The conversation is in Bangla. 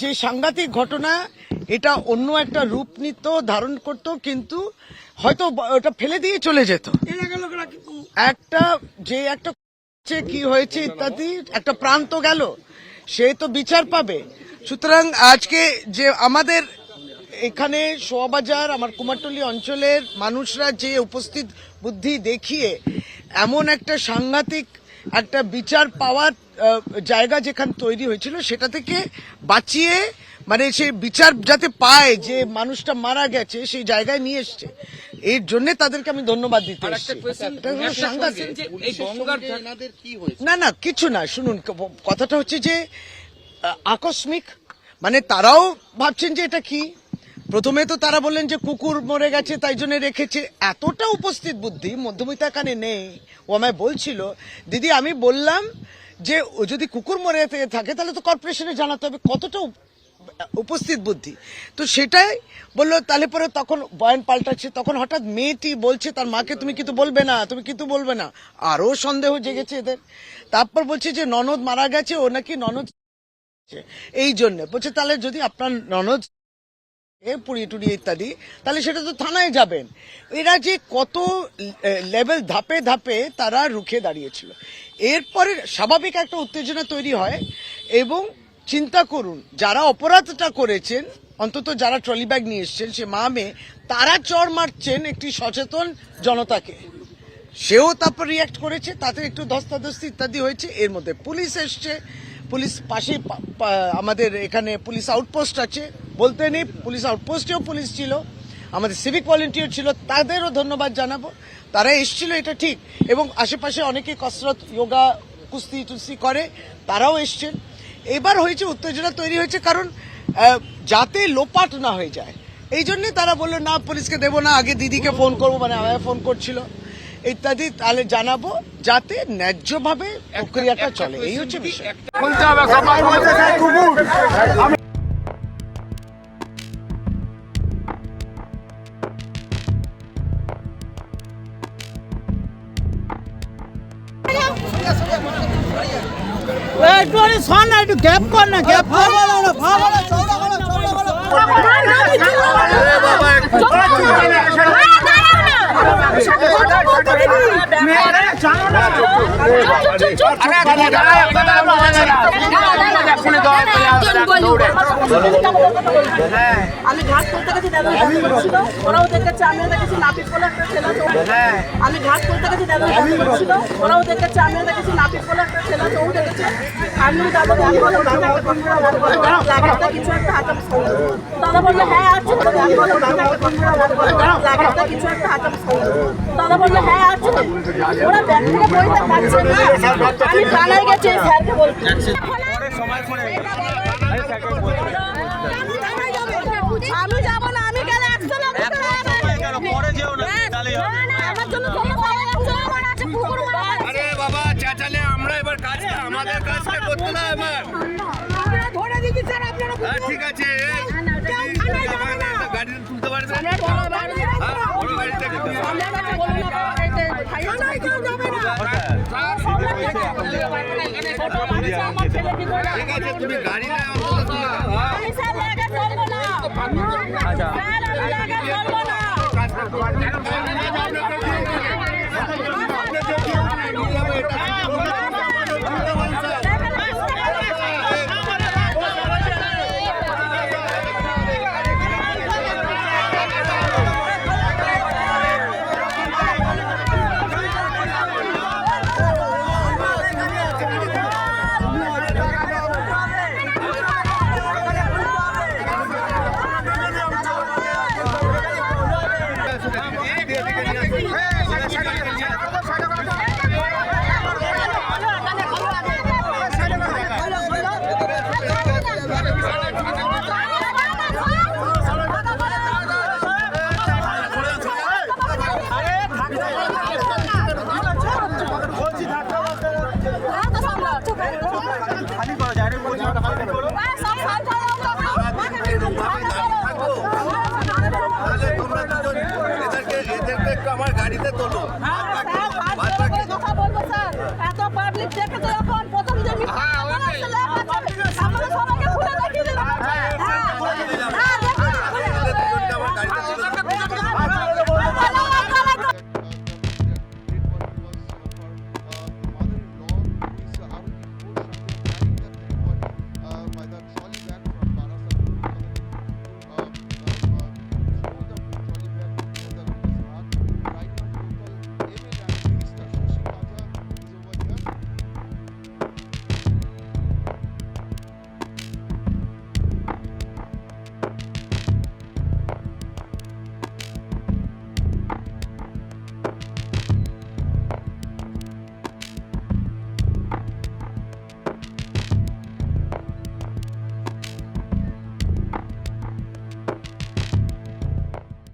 যে সাংঘাতিক ঘটনা, এটা অন্য একটা রূপ নিত, ধারণ করত, কিন্তু হয়তো ওটা ফেলে দিয়ে চলে যেত। একটা কি হয়েছে ইত্যাদি একটা প্রাণ তো গেল, সে তো বিচার পাবে। সুতরাং আজকে যে আমাদের এখানে শোয়াবাজার, আমার কুমারটুলি অঞ্চলের মানুষরা যে উপস্থিত বুদ্ধি দেখিয়ে এমন একটা সাংঘাতিক একটা বিচার পাওয়ার জায়গা যেখানে তৈরি হয়েছিল, সেটা থেকে বাঁচিয়ে মানে সেই বিচার যাতে পায়, যে মানুষটা মারা গেছে সেই জায়গায় নিয়ে এসছে, এর জন্য তাদেরকে আমি ধন্যবাদ দিতে না না কিছু না। শুনুন, কথাটা হচ্ছে যে আকস্মিক, মানে তারাও ভাবছেন যে এটা কি। প্রথমে তো তারা বললেন যে কুকুর মরে গেছে তাই জন্য রেখেছে। এতটা উপস্থিত বুদ্ধি মধ্যবিত্ত এখানে নেই। ও আমায় বলছিল, দিদি আমি বললাম যে ও যদি কুকুর মরে থাকে তাহলে তো কর্পোরেশনে জানাতে হবে, কতটা উপস্থিত বুদ্ধি। তো সেটাই বললো। তাহলে পরে তখন বয়ান পাল্টাচ্ছে, তখন হঠাৎ মেয়েটি বলছে তার মাকে, তুমি কিন্তু বলবে না, তুমি কিন্তু বলবে না। আরো সন্দেহ জেগেছে এদের। তারপর বলছে যে ননদ মারা গেছে, ও নাকি ননদ এই জন্য বলছে, তাহলে যদি আপনার ননদ পুড়িয়ে টুড়িয়ে ইত্যাদি, তাহলে সেটা তো থানায় যাবেন। এরা যে কত লেভেল ধাপে ধাপে তারা রুখে দাঁড়িয়েছিল। এরপরে স্বাভাবিক একটা উত্তেজনা তৈরি হয়। এবং চিন্তা করুন, যারা অপরাধটা করেছেন, অন্তত যারা ট্রলি ব্যাগ নিয়ে এসছেন, সে মা মেয়ে, তারা চড় মারছেন একটি সচেতন জনতাকে। সেও তারপর রিয়াক্ট করেছে, তাতে একটু ধস্তাধস্তি ইত্যাদি হয়েছে। এর মধ্যে পুলিশ এসছে, পুলিশ পাশে আমাদের এখানে পুলিশ আউটপোস্ট আছে, বলতে নেই পুলিশ আউটপোস্টেও পুলিশ ছিল, আমাদের সিভিক ভলেন্টিয়ার ছিল, তাদেরও ধন্যবাদ জানাবো। তারা এসছিল, এটা ঠিক। এবং আশেপাশে অনেকে কসরত, যোগা, কুস্তি টুস্তি করে, তারাও এসছেন। এবার হয়েছে উত্তেজনা তৈরি হয়েছে, কারণ যাতে লোপাট না হয়ে যায়, এই জন্যে তারা বললো না পুলিশকে দেবো না, আগে দিদিকে ফোন করবো, মানে আমায় ফোন করছিল ইত্যাদি, তাহলে জানাবো যাতে ন্যায্যভাবে প্রক্রিয়াটা চলে। এই হচ্ছে বিষয়। একটু শোন না, একটু গ্যাপ কর না, গ্যাপ কর। আমি ঘাট করতে গেছি, ওরাও দেখেছে, আমিও দেখেছি। নাপিত বলে একটা ছেলে, আমি ঘাট করতে গেছি, ছিল, ওরাও দেখেছে, আমিও দেখেছি। নাপিত বলে একটা ছেলে, ও দেখেছে। আমিও যাবো, কিছু একটা হাতে দাদা বললো হ্যাঁ আছে, কিছু একটা হাতে দাদা বললো হ্যাঁ আছে। ওরা ব্যাগ থেকে বইতে পারছে না, আমি থানায় গেছি, স্যারকে বলছি। আমি যাবো না, আমি গেলে চাচালে আমরা এবার কাজটা আমাদের কাজটা করতে না এবার ঠিক আছে। গাড়ি তুলতে পারবে ঠিক আছে, তুমি গাড়ি না আমার গাড়িতে তোলো।